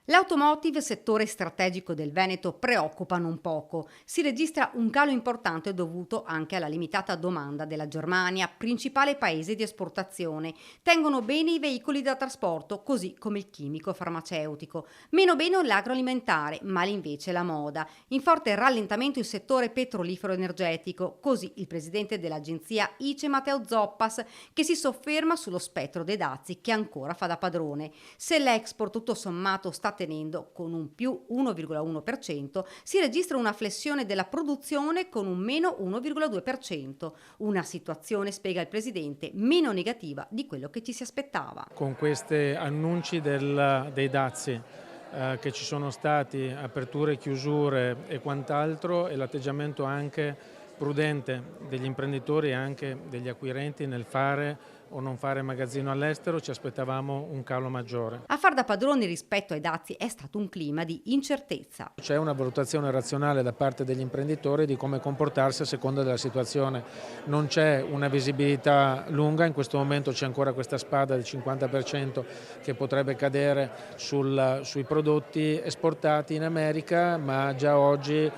L'automotive, settore strategico del Veneto, preoccupa non poco. Si registra un calo importante dovuto anche alla limitata domanda della Germania, principale paese di esportazione. Tengono bene i veicoli da trasporto, così come il chimico farmaceutico. Meno bene l'agroalimentare, male invece la moda. In forte rallentamento il settore petrolifero energetico, così il presidente dell'agenzia ICE Matteo Zoppas, che si sofferma sullo spettro dei dazi che ancora fa da padrone. Se l'export tutto sommato sta tenendo con un più 1,1%, si registra una flessione della produzione con un meno 1,2%, una situazione, spiega il presidente, meno negativa di quello che ci si aspettava. Con questi annunci dei dazi che ci sono stati, aperture, chiusure e quant'altro, e l'atteggiamento anche prudente degli imprenditori e anche degli acquirenti nel fare o non fare magazzino all'estero, ci aspettavamo un calo maggiore. A far da padroni rispetto ai dazi è stato un clima di incertezza. C'è una valutazione razionale da parte degli imprenditori di come comportarsi a seconda della situazione. Non c'è una visibilità lunga, in questo momento c'è ancora questa spada del 50% che potrebbe cadere sui prodotti esportati in America, ma già oggi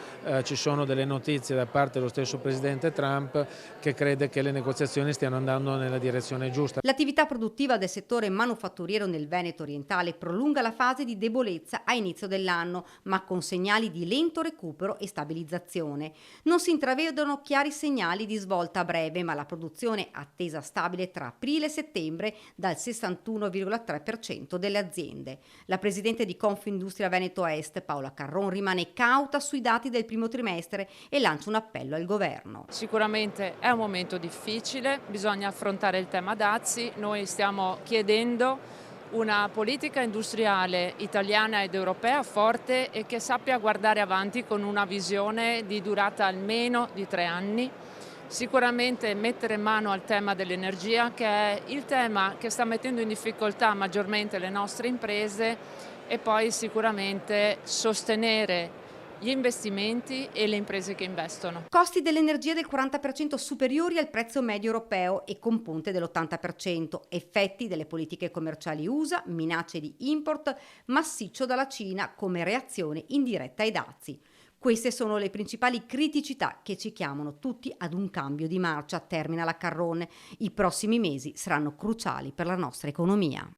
ci sono delle notizie da parte dello stesso presidente Trump che crede che le negoziazioni stiano andando nella direzione giusta. L'attività produttiva del settore manufatturiero nel Veneto orientale prolunga la fase di debolezza a inizio dell'anno, ma con segnali di lento recupero e stabilizzazione. Non si intravedono chiari segnali di svolta a breve, ma la produzione attesa stabile tra aprile e settembre dal 61,3% delle aziende. La presidente di Confindustria Veneto Est, Paola Carron, rimane cauta sui dati del primo trimestre e lancia un appello al governo. Sicuramente è un momento difficile, bisogna affrontare il tema dazi. Noi stiamo chiedendo una politica industriale italiana ed europea forte e che sappia guardare avanti con una visione di durata almeno di 3 anni. Sicuramente mettere mano al tema dell'energia, che è il tema che sta mettendo in difficoltà maggiormente le nostre imprese, e poi sicuramente sostenere gli investimenti e le imprese che investono. Costi dell'energia del 40% superiori al prezzo medio europeo e con punte dell'80%, effetti delle politiche commerciali USA, minacce di import massiccio dalla Cina come reazione indiretta ai dazi. Queste sono le principali criticità che ci chiamano tutti ad un cambio di marcia, termina la Carrone. I prossimi mesi saranno cruciali per la nostra economia.